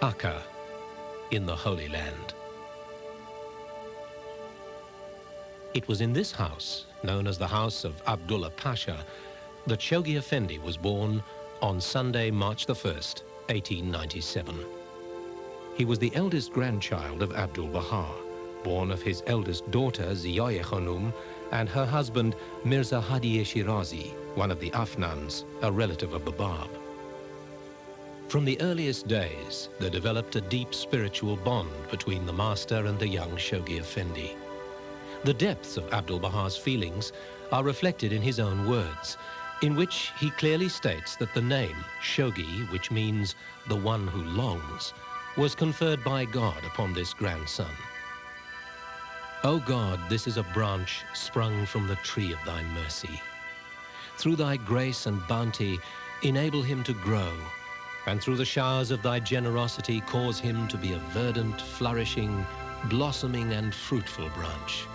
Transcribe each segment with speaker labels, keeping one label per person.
Speaker 1: Akka, in the Holy Land. It was in this house, known as the House of Abdullah Pasha, that Shoghi Effendi was born on Sunday, March the 1st, 1897. He was the eldest grandchild of Abdul Baha, born of his eldest daughter, Ziya Khanum, and her husband, Mirza Hadi Shirazi, one of the Afnans, a relative of the Bab. From the earliest days, there developed a deep spiritual bond between the master and the young Shoghi Effendi. The depths of Abdul Baha's feelings are reflected in his own words, in which he clearly states that the name Shoghi, which means the one who longs, was conferred by God upon this grandson. O God, this is a branch sprung from the tree of thy mercy. Through thy grace and bounty, enable him to grow, and through the showers of thy generosity, cause him to be a verdant, flourishing, blossoming, and fruitful branch.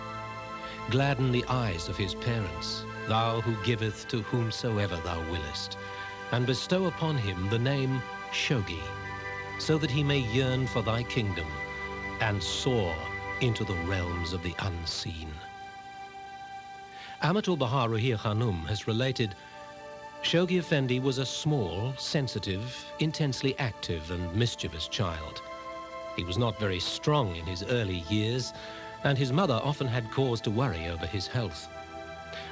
Speaker 1: Gladden the eyes of his parents, thou who giveth to whomsoever thou willest, and bestow upon him the name Shoghi, so that he may yearn for thy kingdom and soar into the realms of the unseen. Amatul Baha Ruhiyya Khanum has related, Shoghi Effendi was a small, sensitive, intensely active and mischievous child. He was not very strong in his early years, and his mother often had cause to worry over his health.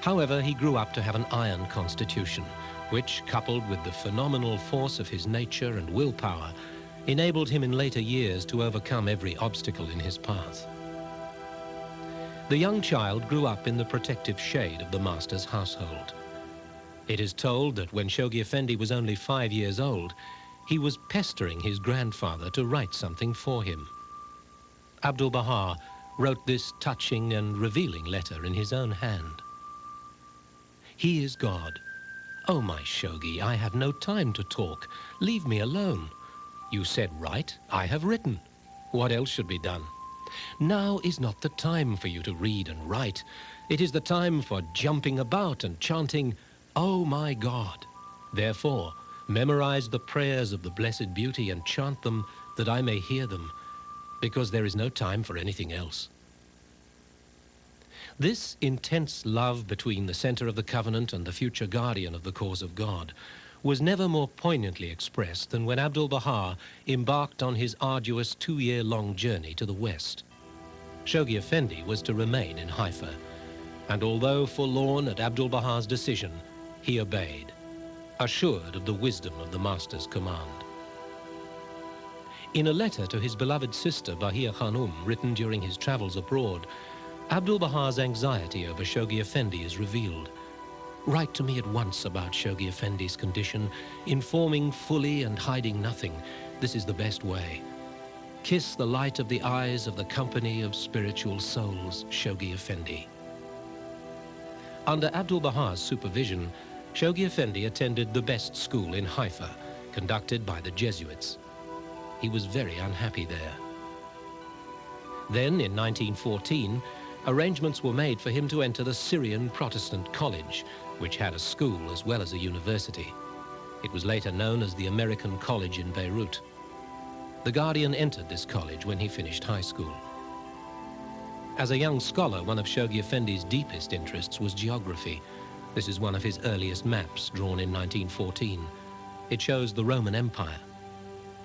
Speaker 1: However, he grew up to have an iron constitution, which, coupled with the phenomenal force of his nature and willpower, enabled him in later years to overcome every obstacle in his path. The young child grew up in the protective shade of the master's household. It is told that when Shoghi Effendi was only 5 years old, he was pestering his grandfather to write something for him. Abdul Baha wrote this touching and revealing letter in his own hand. He is God. Oh, my Shoghi, I have no time to talk. Leave me alone. You said write, I have written. What else should be done? Now is not the time for you to read and write. It is the time for jumping about and chanting, Oh my God. Therefore, memorize the prayers of the Blessed Beauty and chant them that I may hear them, because there is no time for anything else. This intense love between the center of the covenant and the future guardian of the cause of God was never more poignantly expressed than when Abdul Baha embarked on his arduous 2-year-long journey to the west. Shoghi Effendi was to remain in Haifa, and although forlorn at Abdul Baha's decision, he obeyed, assured of the wisdom of the master's command. In a letter to his beloved sister Bahia Khanum, written during his travels abroad, Abdul Baha's anxiety over Shoghi Effendi is revealed. Write to me at once about Shoghi Effendi's condition, informing fully and hiding nothing. This is the best way. Kiss the light of the eyes of the company of spiritual souls, Shoghi Effendi. Under Abdul Baha's supervision, Shoghi Effendi attended the best school in Haifa, conducted by the Jesuits. He was very unhappy there. Then, in 1914, arrangements were made for him to enter the Syrian Protestant College, which had a school as well as a university. It was later known as the American College in Beirut. The Guardian entered this college when he finished high school. As a young scholar, one of Shoghi Effendi's deepest interests was geography. This is one of his earliest maps, drawn in 1914. It shows the Roman Empire.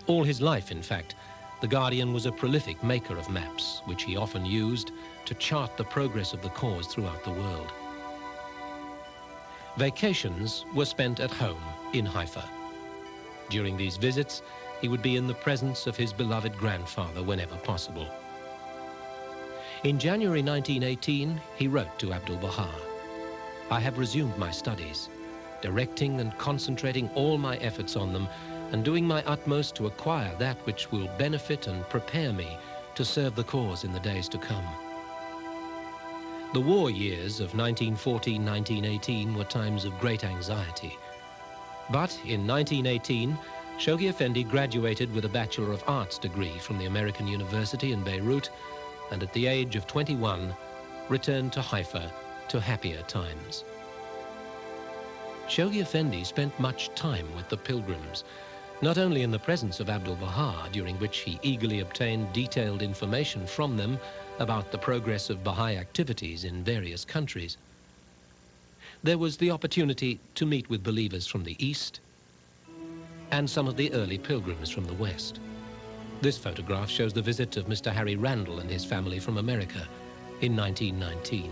Speaker 1: All his life, in fact, the Guardian was a prolific maker of maps, which he often used to chart the progress of the cause throughout the world. Vacations were spent at home in Haifa. During these visits, he would be in the presence of his beloved grandfather whenever possible. In January 1918, he wrote to Abdul Baha, I have resumed my studies, directing and concentrating all my efforts on them and doing my utmost to acquire that which will benefit and prepare me to serve the cause in the days to come. The war years of 1914-1918 were times of great anxiety. But in 1918, Shoghi Effendi graduated with a Bachelor of Arts degree from the American University in Beirut, and at the age of 21, returned to Haifa to happier times. Shoghi Effendi spent much time with the pilgrims, not only in the presence of Abdul-Baha, during which he eagerly obtained detailed information from them about the progress of Baha'i activities in various countries. There was the opportunity to meet with believers from the East and some of the early pilgrims from the West. This photograph shows the visit of Mr. Harry Randall and his family from America in 1919.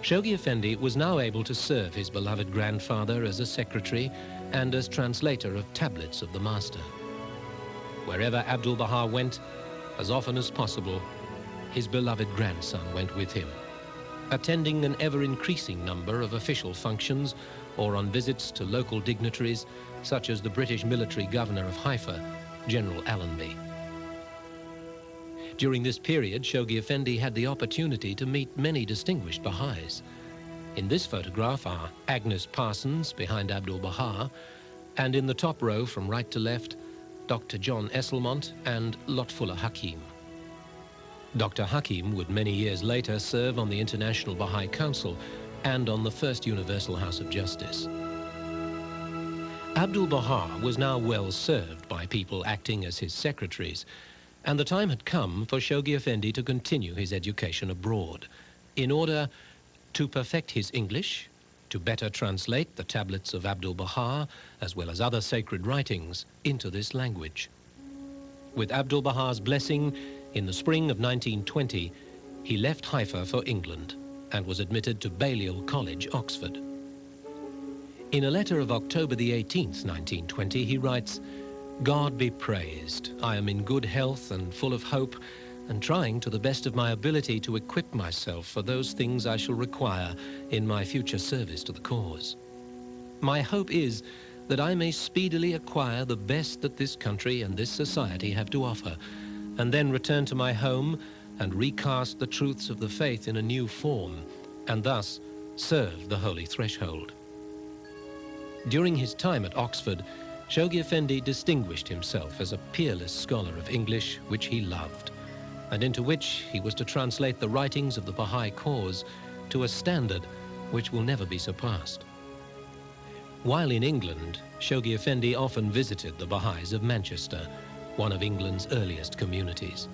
Speaker 1: Shoghi Effendi was now able to serve his beloved grandfather as a secretary and as translator of tablets of the Master. Wherever Abdul-Baha went, as often as possible, his beloved grandson went with him, attending an ever-increasing number of official functions or on visits to local dignitaries such as the British military governor of Haifa, General Allenby. During this period, Shoghi Effendi had the opportunity to meet many distinguished Baha'is. In this photograph are Agnes Parsons behind Abdul-Baha, and in the top row from right to left, Dr. John Esselmont and Lotfullah Hakim. Dr. Hakim would many years later serve on the International Baha'i Council and on the First Universal House of Justice. Abdul-Baha was now well served by people acting as his secretaries, and the time had come for Shoghi Effendi to continue his education abroad in order to perfect his English, to better translate the tablets of Abdul-Baha, as well as other sacred writings, into this language. With Abdul-Baha's blessing, in the spring of 1920, he left Haifa for England and was admitted to Balliol College, Oxford. In a letter of October the 18th, 1920, he writes, "God be praised. I am in good health and full of hope, and trying to the best of my ability to equip myself for those things I shall require in my future service to the cause. My hope is that I may speedily acquire the best that this country and this society have to offer, and then return to my home and recast the truths of the faith in a new form, and thus serve the Holy Threshold." During his time at Oxford, Shoghi Effendi distinguished himself as a peerless scholar of English, which he loved, and into which he was to translate the writings of the Baha'i cause to a standard which will never be surpassed. While in England, Shoghi Effendi often visited the Baha'is of Manchester, one of England's earliest communities.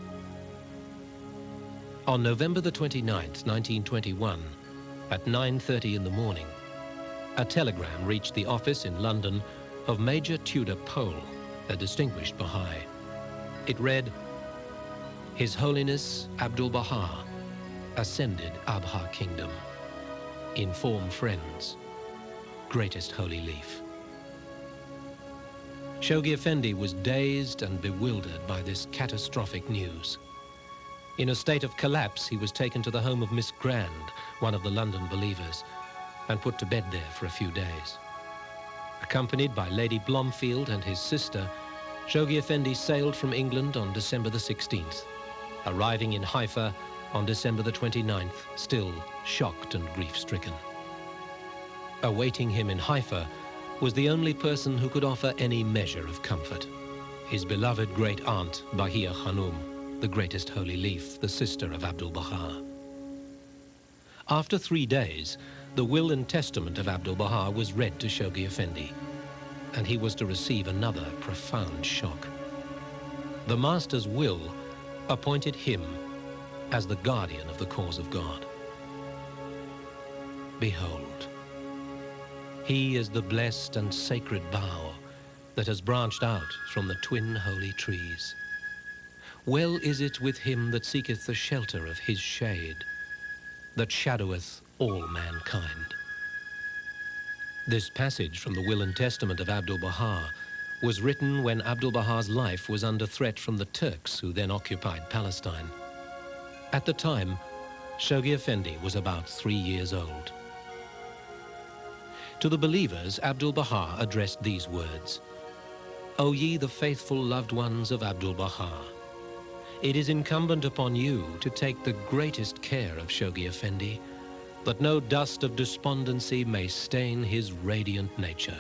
Speaker 1: On November the 29th, 1921, at 9:30 in the morning, a telegram reached the office in London of Major Tudor Pole, a distinguished Baha'i. It read, "His Holiness Abdul-Baha ascended Abha Kingdom. Inform friends. Greatest Holy Leaf." Shoghi Effendi was dazed and bewildered by this catastrophic news. In a state of collapse, he was taken to the home of Miss Grand, one of the London believers, and put to bed there for a few days. Accompanied by Lady Blomfield and his sister, Shoghi Effendi sailed from England on December the 16th, arriving in Haifa on December the 29th, still shocked and grief-stricken. Awaiting him in Haifa was the only person who could offer any measure of comfort, his beloved great-aunt, Bahia Khanum, the greatest holy leaf, the sister of Abdul-Baha. After 3 days, the will and testament of Abdul-Baha was read to Shoghi Effendi, and he was to receive another profound shock. The Master's will appointed him as the guardian of the cause of God. Behold, he is the blessed and sacred bough that has branched out from the twin holy trees. Well is it with him that seeketh the shelter of his shade, that shadoweth all mankind. This passage from the will and testament of Abdul-Baha was written when Abdul-Baha's life was under threat from the Turks who then occupied Palestine. At the time, Shoghi Effendi was about 3 years old. To the believers, Abdul-Baha addressed these words, "O ye the faithful loved ones of Abdul-Baha, it is incumbent upon you to take the greatest care of Shoghi Effendi, that no dust of despondency may stain his radiant nature,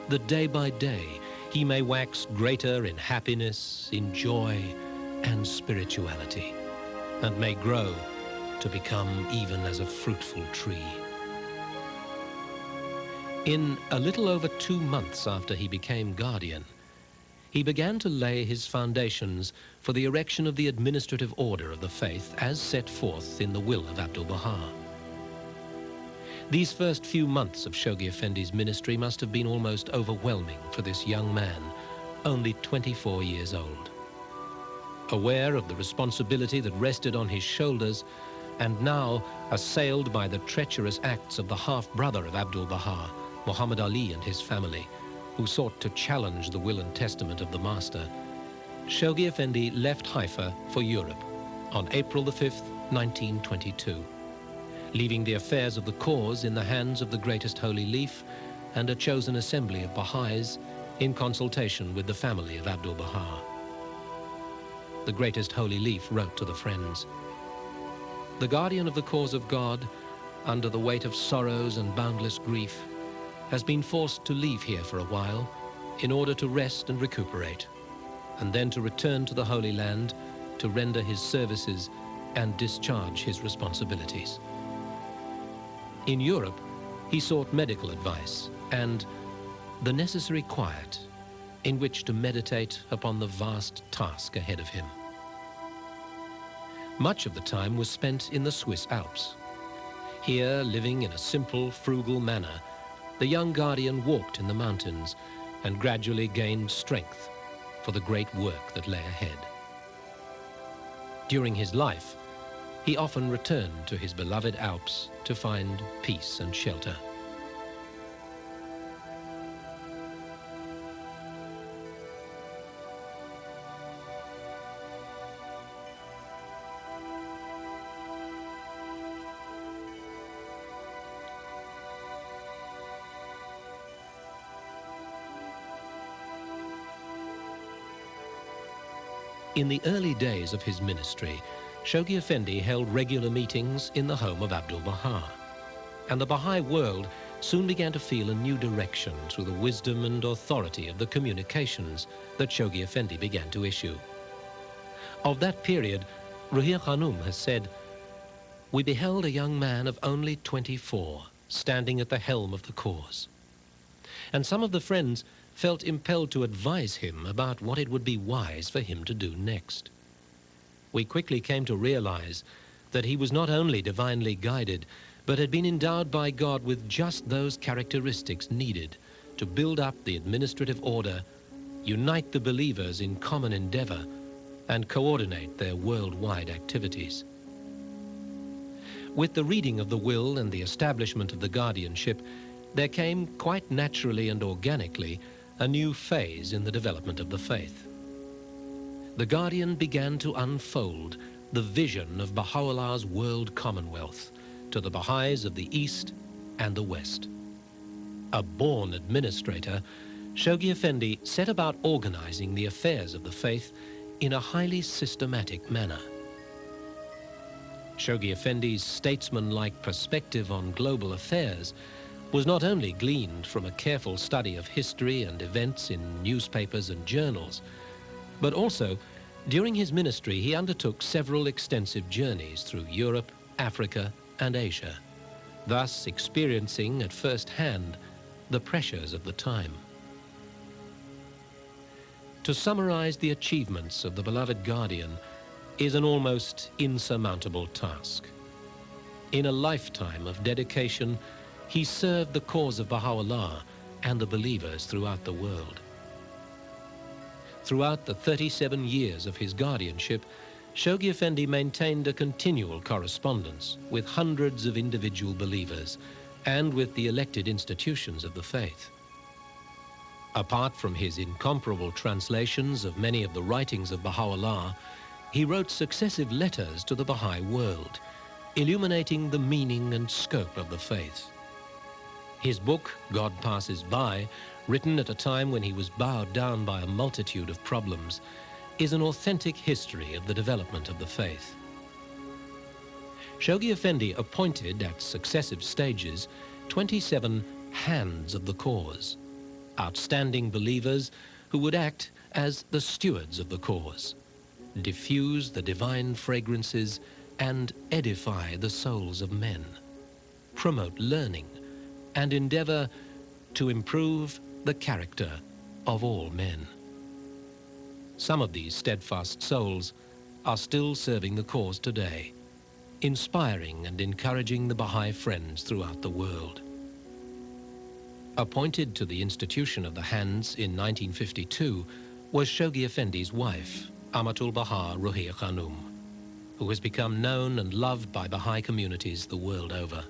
Speaker 1: that day by day he may wax greater in happiness, in joy, and spirituality, and may grow to become even as a fruitful tree." In a little over 2 months after he became guardian, he began to lay his foundations for the erection of the administrative order of the faith as set forth in the will of Abdu'l-Baha. These first few months of Shoghi Effendi's ministry must have been almost overwhelming for this young man, only 24 years old. Aware of the responsibility that rested on his shoulders, and now assailed by the treacherous acts of the half-brother of Abdu'l-Baha, Muhammad Ali, and his family, who sought to challenge the will and testament of the master, Shoghi Effendi left Haifa for Europe on April the 5th, 1922, leaving the affairs of the cause in the hands of the Greatest Holy Leaf and a chosen assembly of Baha'is in consultation with the family of Abdu'l-Baha. The Greatest Holy Leaf wrote to the friends, "The guardian of the cause of God, under the weight of sorrows and boundless grief, has been forced to leave here for a while in order to rest and recuperate, and then to return to the Holy Land to render his services and discharge his responsibilities." In Europe, he sought medical advice and the necessary quiet in which to meditate upon the vast task ahead of him. Much of the time was spent in the Swiss Alps. Here, living in a simple, frugal manner, the young guardian walked in the mountains and gradually gained strength for the great work that lay ahead. During his life, he often returned to his beloved Alps to find peace and shelter. In the early days of his ministry, Shoghi Effendi held regular meetings in the home of Abdu'l-Baha, and the Baha'i world soon began to feel a new direction through the wisdom and authority of the communications that Shoghi Effendi began to issue. Of that period, Ruhiyya Khanum has said, "We beheld a young man of only 24 standing at the helm of the cause, and some of the friends felt impelled to advise him about what it would be wise for him to do next. We quickly came to realize that he was not only divinely guided, but had been endowed by God with just those characteristics needed to build up the administrative order, unite the believers in common endeavor, and coordinate their worldwide activities." With the reading of the will and the establishment of the guardianship, there came quite naturally and organically a new phase in the development of the faith. The guardian began to unfold the vision of Baha'u'llah's world commonwealth to the Baha'is of the East and the West. A born administrator, Shoghi Effendi set about organizing the affairs of the faith in a highly systematic manner. Shoghi Effendi's statesman-like perspective on global affairs was not only gleaned from a careful study of history and events in newspapers and journals, but also, during his ministry, he undertook several extensive journeys through Europe, Africa, and Asia, thus experiencing at first hand the pressures of the time. To summarize the achievements of the beloved guardian is an almost insurmountable task. In a lifetime of dedication, he served the cause of Baha'u'llah and the believers throughout the world. Throughout the 37 years of his guardianship, Shoghi Effendi maintained a continual correspondence with hundreds of individual believers and with the elected institutions of the faith. Apart from his incomparable translations of many of the writings of Baha'u'llah, he wrote successive letters to the Baha'i world, illuminating the meaning and scope of the faith. His book, God Passes By, written at a time when he was bowed down by a multitude of problems, is an authentic history of the development of the faith. Shoghi Effendi appointed at successive stages 27 hands of the cause, outstanding believers who would act as the stewards of the cause, diffuse the divine fragrances and edify the souls of men, promote learning, and endeavor to improve the character of all men. Some of these steadfast souls are still serving the cause today, inspiring and encouraging the Baha'i friends throughout the world. Appointed to the institution of the Hands in 1952 was Shoghi Effendi's wife, Amatul Baha Ruhiyya Khanum, who has become known and loved by Baha'i communities the world over.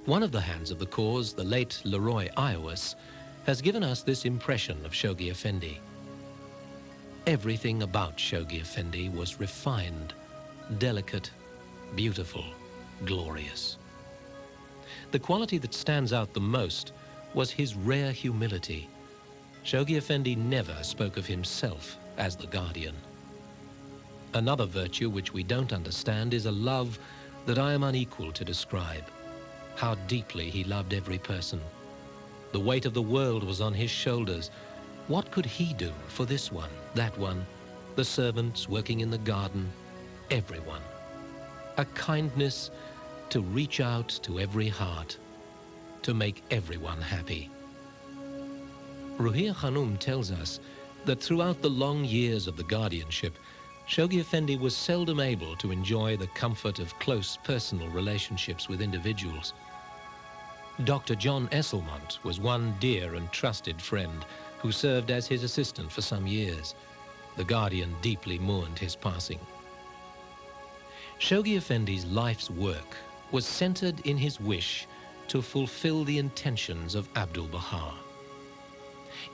Speaker 1: One of the hands of the cause, the late Leroy Iowis, has given us this impression of Shoghi Effendi. Everything about Shoghi Effendi was refined, delicate, beautiful, glorious. The quality that stands out the most was his rare humility. Shoghi Effendi never spoke of himself as the guardian. Another virtue which we don't understand is a love that I am unequal to describe. How deeply he loved every person. The weight of the world was on his shoulders. What could he do for this one, that one, the servants working in the garden, everyone? A kindness to reach out to every heart, to make everyone happy. Ruhiyya Khanum tells us that throughout the long years of the guardianship, Shoghi Effendi was seldom able to enjoy the comfort of close personal relationships with individuals. Dr. John Esselmont was one dear and trusted friend who served as his assistant for some years. The guardian deeply mourned his passing. Shoghi Effendi's life's work was centered in his wish to fulfill the intentions of Abdul Baha.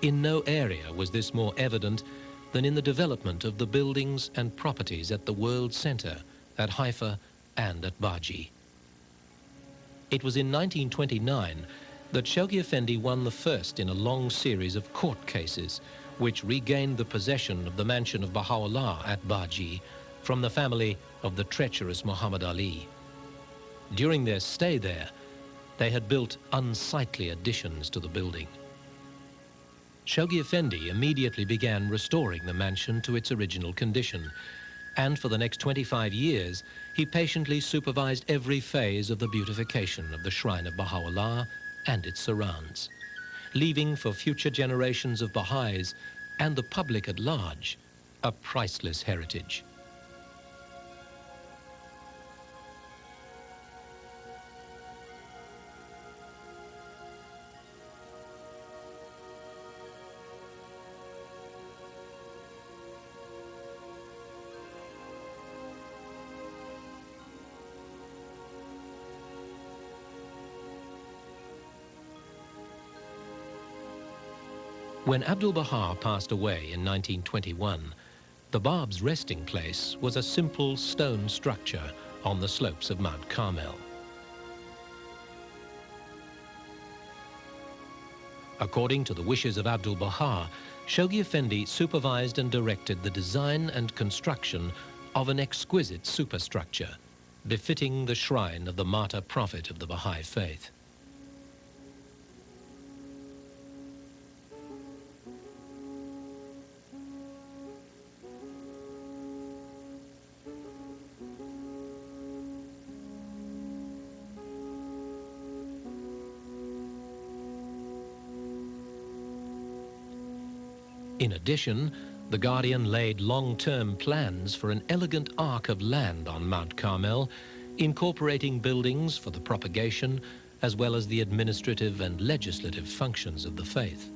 Speaker 1: In no area was this more evident than in the development of the buildings and properties at the World Center at Haifa and at Baji. It was in 1929 that Shoghi Effendi won the first in a long series of court cases which regained the possession of the mansion of Baha'u'llah at Baji from the family of the treacherous Muhammad Ali. During their stay there, they had built unsightly additions to the building. Shoghi Effendi immediately began restoring the mansion to its original condition, and for the next 25 years, he patiently supervised every phase of the beautification of the shrine of Baha'u'llah and its surrounds, leaving for future generations of Baha'is and the public at large a priceless heritage. When Abdul Baha passed away in 1921, the Bab's resting place was a simple stone structure on the slopes of Mount Carmel. According to the wishes of Abdul Baha, Shoghi Effendi supervised and directed the design and construction of an exquisite superstructure, befitting the shrine of the martyr prophet of the Baha'i faith. In addition, the Guardian laid long-term plans for an elegant arc of land on Mount Carmel, incorporating buildings for the propagation as well as the administrative and legislative functions of the faith.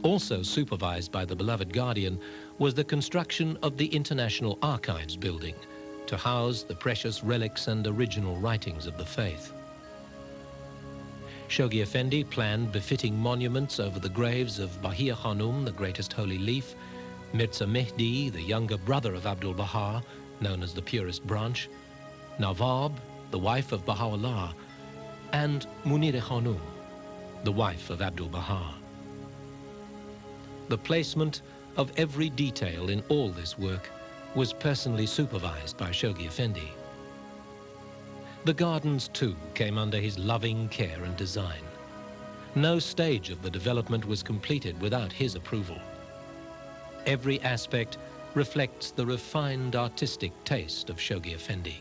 Speaker 1: Also supervised by the beloved Guardian was the construction of the International Archives building to house the precious relics and original writings of the faith. Shoghi Effendi planned befitting monuments over the graves of Bahia Khanum, the greatest holy leaf, Mirza Mehdi, the younger brother of Abdul Baha, known as the purest branch, Nawab, the wife of Baha'u'llah, and Munir Khanum, the wife of Abdul Baha. The placement of every detail in all this work was personally supervised by Shoghi Effendi. The gardens, too, came under his loving care and design. No stage of the development was completed without his approval. Every aspect reflects the refined artistic taste of Shoghi Effendi.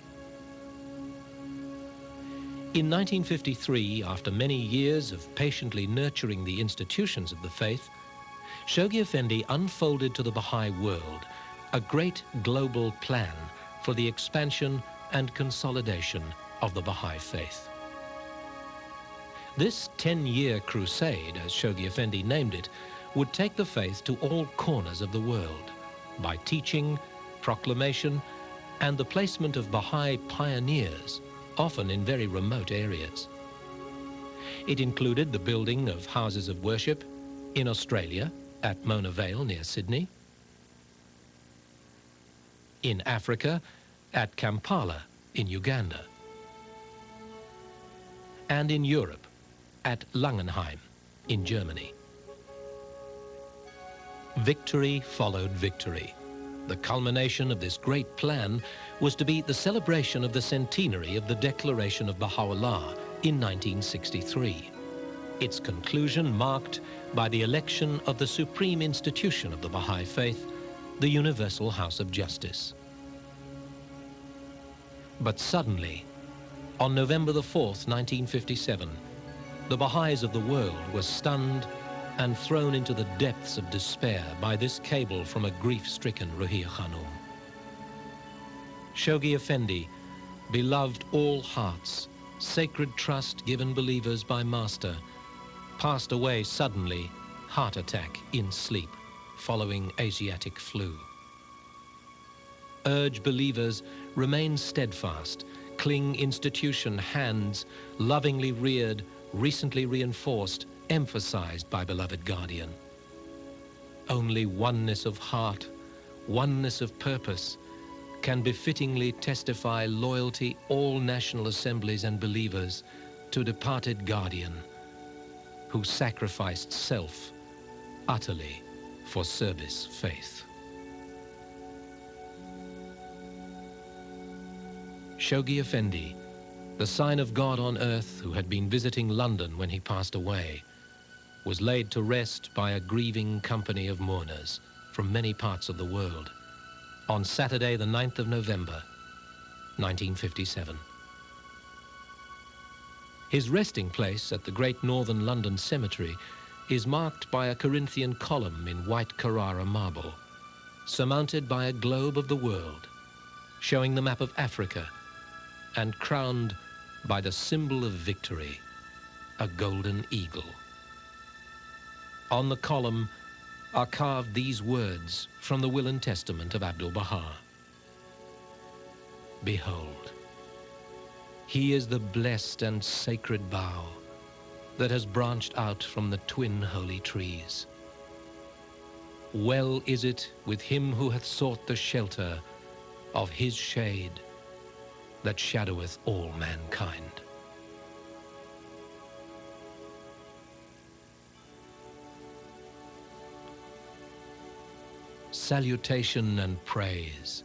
Speaker 1: In 1953, after many years of patiently nurturing the institutions of the faith, Shoghi Effendi unfolded to the Baha'i world a great global plan for the expansion and consolidation of the Baha'i faith. This 10-year crusade, as Shoghi Effendi named it, would take the faith to all corners of the world by teaching, proclamation, and the placement of Baha'i pioneers, often in very remote areas. It included the building of houses of worship in Australia, at Mona Vale near Sydney, in Africa, at Kampala in Uganda, and in Europe, at Langenheim in Germany. Victory followed victory. The culmination of this great plan was to be the celebration of the centenary of the Declaration of Baha'u'llah in 1963. Its conclusion marked by the election of the supreme institution of the Baha'i faith, the Universal House of Justice. But suddenly, on November the 4th, 1957, the Baha'is of the world were stunned and thrown into the depths of despair by this cable from a grief-stricken Ruhiya Khanum. Shoghi Effendi, beloved all hearts, sacred trust given believers by Master, passed away suddenly, heart attack in sleep, following Asiatic flu. Urge believers remain steadfast, cling institution hands, lovingly reared, recently reinforced, emphasized by beloved guardian. Only oneness of heart, oneness of purpose, can befittingly testify loyalty all national assemblies and believers to departed guardian, who sacrificed self utterly for service faith. Shoghi Effendi, the sign of God on earth who had been visiting London when he passed away, was laid to rest by a grieving company of mourners from many parts of the world on Saturday the 9th of November, 1957. His resting place at the Great Northern London Cemetery is marked by a Corinthian column in white Carrara marble, surmounted by a globe of the world, showing the map of Africa, and crowned by the symbol of victory, a golden eagle. On the column are carved these words from the Will and Testament of Abdu'l-Baha. Behold, he is the blessed and sacred bough that has branched out from the twin holy trees. Well is it with him who hath sought the shelter of his shade that shadoweth all mankind. Salutation and praise,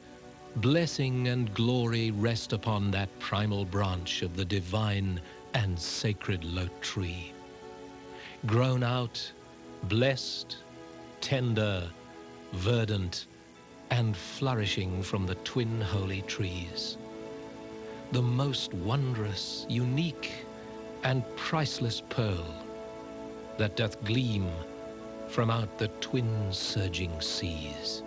Speaker 1: blessing and glory rest upon that primal branch of the divine and sacred lote tree, grown out, blessed, tender, verdant, and flourishing from the twin holy trees. The most wondrous, unique, and priceless pearl that doth gleam from out the twin surging seas.